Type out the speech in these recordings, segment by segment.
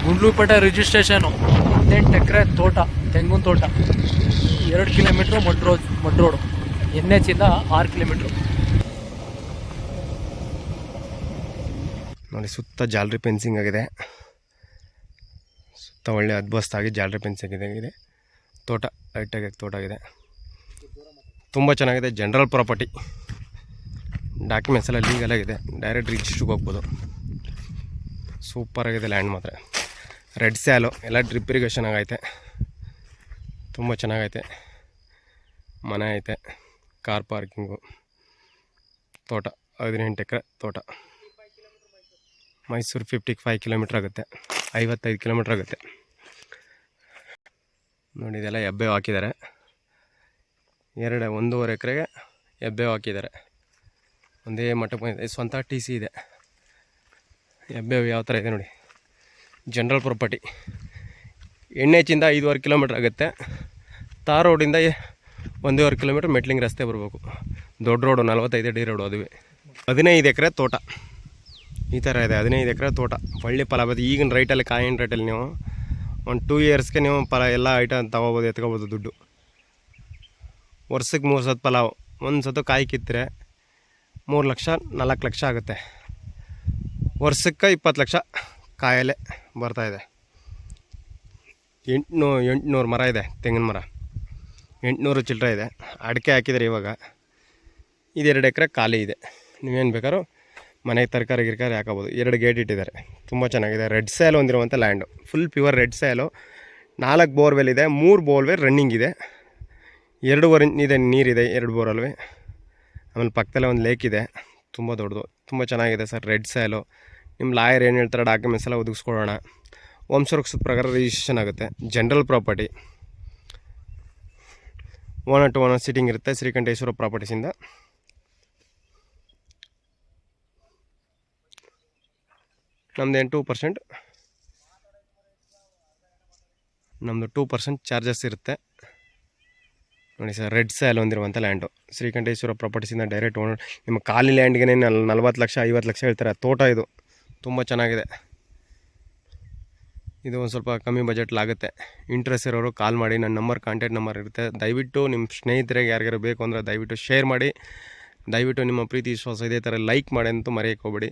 Gundlupet registration, 18 ಎಕರೆ ತೋಟ, ತೆಂಗಿನ ತೋಟ, 2 ಕಿಲೋಮೀಟ್ರು ಮಡ್ ರೋಡು, NH ಇಂದ 6 ಕಿಲೋಮೀಟ್ರು. ನೋಡಿ, ಸುತ್ತ ಜಾಲರಿ ಫೆನ್ಸಿಂಗ್ ಆಗಿದೆ. ಸುತ್ತ ಒಳ್ಳೆ ಅದ್ಭುತವಾಗಿ ಜಾಲರಿ ಫೆನ್ಸಿಂಗ್ ಇದೆ. ತೋಟ ಲೈಟಾಗಿ ತೋಟ ಆಗಿದೆ, ತುಂಬ ಚೆನ್ನಾಗಿದೆ. ಜನರಲ್ ಪ್ರಾಪರ್ಟಿ, ಡಾಕ್ಯುಮೆಂಟ್ಸ್ ಎಲ್ಲ ಲೀಗಲ್ ಆಗಿದೆ. ಡೈರೆಕ್ಟ್ ರಿಜಿಸ್ಟ್ರಿಗೆ ಹೋಗ್ಬೋದು. ಸೂಪರ್ ಆಗಿದೆ ಲ್ಯಾಂಡ್ ಮಾತ್ರ. ರೆಡ್ ಸ್ಯಾಲು ಎಲ್ಲ ಡ್ರಿಪ್ ಇರಿಗೇಷನ್ ಆಗೈತೆ, ತುಂಬ ಚೆನ್ನಾಗೈತೆ. ಮನೆ ಐತೆ, ಕಾರ್ ಪಾರ್ಕಿಂಗು. ತೋಟ 18 ಎಕರೆ ತೋಟ. ಮೈಸೂರು 55 ಕಿಲೋಮೀಟ್ರ್ ಆಗುತ್ತೆ, 55 ಕಿಲೋಮೀಟ್ರ್ ಆಗುತ್ತೆ. ನೋಡಿ, ಇದೆಲ್ಲ ಎಬ್ಬೆ ಹಾಕಿದ್ದಾರೆ. 1.5 ಎಕರೆಗೆ ಎಬ್ಬೆ ಹಾಕಿದ್ದಾರೆ. ಒಂದೇ ಮಟ್ಟಕ್ಕೆ ಬಂದಿದೆ. ಸ್ವಂತ TC ಇದೆ. ಎಬ್ಬೆ ಯಾವ ಥರ ಇದೆ ನೋಡಿ. General property. NH ಇಂದ 5.5 ಕಿಲೋಮೀಟ್ರ್ ಆಗುತ್ತೆ. ತಾರ್ ರೋಡಿಂದ 1.5 ಕಿಲೋಮೀಟ್ರ್ ಮೆಟ್ಲಿಂಗ್ ರಸ್ತೆ ಬರಬೇಕು. ದೊಡ್ಡ ರೋಡು 45 ಅಡಿ ರೋಡು. ಅದುವೇ 15 ಎಕರೆ ತೋಟ. ಈ ಥರ ಇದೆ 15 ಎಕರೆ ತೋಟ. ಒಳ್ಳೆ ಫಲ ಬರುತ್ತೆ. ಈಗಿನ ರೈಟಲ್ಲಿ, ಕಾಯಿನ ರೇಟಲ್ಲಿ ನೀವು ಒಂದು 2 ಇಯರ್ಸ್ಗೆ ನೀವು ಎಲ್ಲ ಐಟಮ್ ತೊಗೋಬೋದು, ಎತ್ಕೋಬೋದು. ದುಡ್ಡು ವರ್ಷಕ್ಕೆ 3 ಸತಿ ಫಲ. ಒಂದು ಸತಿ ಕಾಯಿ ಕಿತ್ತರೆ 3 ಲಕ್ಷ 4 ಲಕ್ಷ ಆಗುತ್ತೆ. ವರ್ಷಕ್ಕೆ 20 ಲಕ್ಷ ಕಾಯಲ್ಲೇ ಬರ್ತಾಯಿದೆ. 800 ಮರ ಇದೆ, ತೆಂಗಿನ ಮರ 800 ಚಿಲ್ಲರೆ ಇದೆ. ಅಡಿಕೆ ಹಾಕಿದರೆ ಇವಾಗ. ಇದು 2 ಎಕರೆ ಖಾಲಿ ಇದೆ. ನೀವೇನು ಬೇಕಾದ್ರೂ ಮನೆಗೆ ತರಕಾರಿ ಗಿರ್ಕಾರಿ ಹಾಕೋಬೋದು. 2 ಗೇಟ್ ಇಟ್ಟಿದ್ದಾರೆ, ತುಂಬ ಚೆನ್ನಾಗಿದೆ. ರೆಡ್ ಸ್ಯಾಲ್ ಹೊಂದಿರುವಂಥ land, full pure red soil. 4 borewell ಇದೆ, 3 ಬೋರ್ವೆಲ್ ರನ್ನಿಂಗ್ ಇದೆ. 2 ಇದೆ ನೀರಿದೆ, 2 ಬೋರಲ್ವೇ. ಆಮೇಲೆ ಪಕ್ಕದಲ್ಲೇ ಒಂದು ಲೇಕ್ ಇದೆ, ತುಂಬ ದೊಡ್ಡದು, ತುಂಬ ಚೆನ್ನಾಗಿದೆ ಸರ್. ರೆಡ್ ಸ್ಯಾಲು. ನಿಮ್ಮ ಲಾಯರ್ ಏನು ಹೇಳ್ತಾರೆ, ಡಾಕ್ಯುಮೆಂಟ್ಸ್ ಎಲ್ಲ ಒದಗಿಸ್ಕೊಡೋಣ. ವಂಶವೃಕ್ಷದ ಪ್ರಕಾರ ರಿಜಿಸ್ಟ್ರೇಷನ್ ಆಗುತ್ತೆ. General property. Owner to owner sitting ಇರುತ್ತೆ. ಶ್ರೀಕಂಠೇಶ್ವರ ಪ್ರಾಪರ್ಟೀಸಿಂದ. ನಮ್ಮದು 2%, ನಮ್ಮದು 2% ಚಾರ್ಜಸ್ ಇರುತ್ತೆ. ನೋಡಿ ಸರ್, ರೆಡ್ ಸ್ಯಾಲ್ ಹೊಂದಿರುವಂಥ ಲ್ಯಾಂಡು. ಶ್ರೀಕಂಠೇಶ್ವರ ಪ್ರಾಪರ್ಟೀಸಿಂದ ಡೈರೆಕ್ಟ್ ಓನರ್. ನಿಮ್ಮ ಖಾಲಿ ಲ್ಯಾಂಡ್ಗೆ 40 ಲಕ್ಷ 50 ಲಕ್ಷ ಹೇಳ್ತಾರೆ. ತೋಟ ಇದು ತುಂಬ ಚೆನ್ನಾಗಿದೆ. ಇದು ಒಂದು ಸ್ವಲ್ಪ ಕಮ್ಮಿ ಬಜೆಟ್ಲಾಗುತ್ತೆ. ಇಂಟ್ರೆಸ್ಟ್ ಇರೋರು ಕಾಲ್ ಮಾಡಿ. ನನ್ನ ನಂಬರ್, ಕಾಂಟ್ಯಾಕ್ಟ್ ನಂಬರ್ ಇರುತ್ತೆ. ದಯವಿಟ್ಟು ನಿಮ್ಮ ಸ್ನೇಹಿತರಿಗೆ ಯಾರಿಗಾರು ಬೇಕು ಅಂದರೆ ದಯವಿಟ್ಟು ಶೇರ್ ಮಾಡಿ. ದಯವಿಟ್ಟು ನಿಮ್ಮ ಪ್ರೀತಿ ವಿಶ್ವಾಸ ಇದೇ ಥರ ಲೈಕ್ ಮಾಡಿ ಅಂತೂ ಮರೆಯೋಕ್ಕೆ ಹೋಗ್ಬೇಡಿ.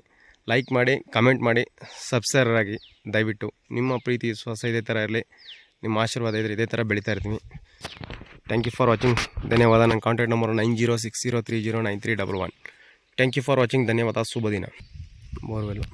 ಲೈಕ್ ಮಾಡಿ, ಕಮೆಂಟ್ ಮಾಡಿ, ಸಬ್ಸ್ಕ್ರೈಬರ್ ಆಗಿ. ದಯವಿಟ್ಟು ನಿಮ್ಮ ಪ್ರೀತಿ ವಿಶ್ವಾಸ ಇದೇ ಥರ ಇರಲಿ. ನಿಮ್ಮ ಆಶೀರ್ವಾದ ಇದ್ದರೆ ಇದೇ ಥರ ಬೆಳೀತಾ ಇರ್ತೀನಿ. Thank you for watching. ಧನ್ಯವಾದ. ನನ್ನ contact number 9060309311. Thank you for watching. ಧನ್ಯವಾದ. ಶುಭ ದಿನ. ಬೋರ್ವೆಲ್ಲು.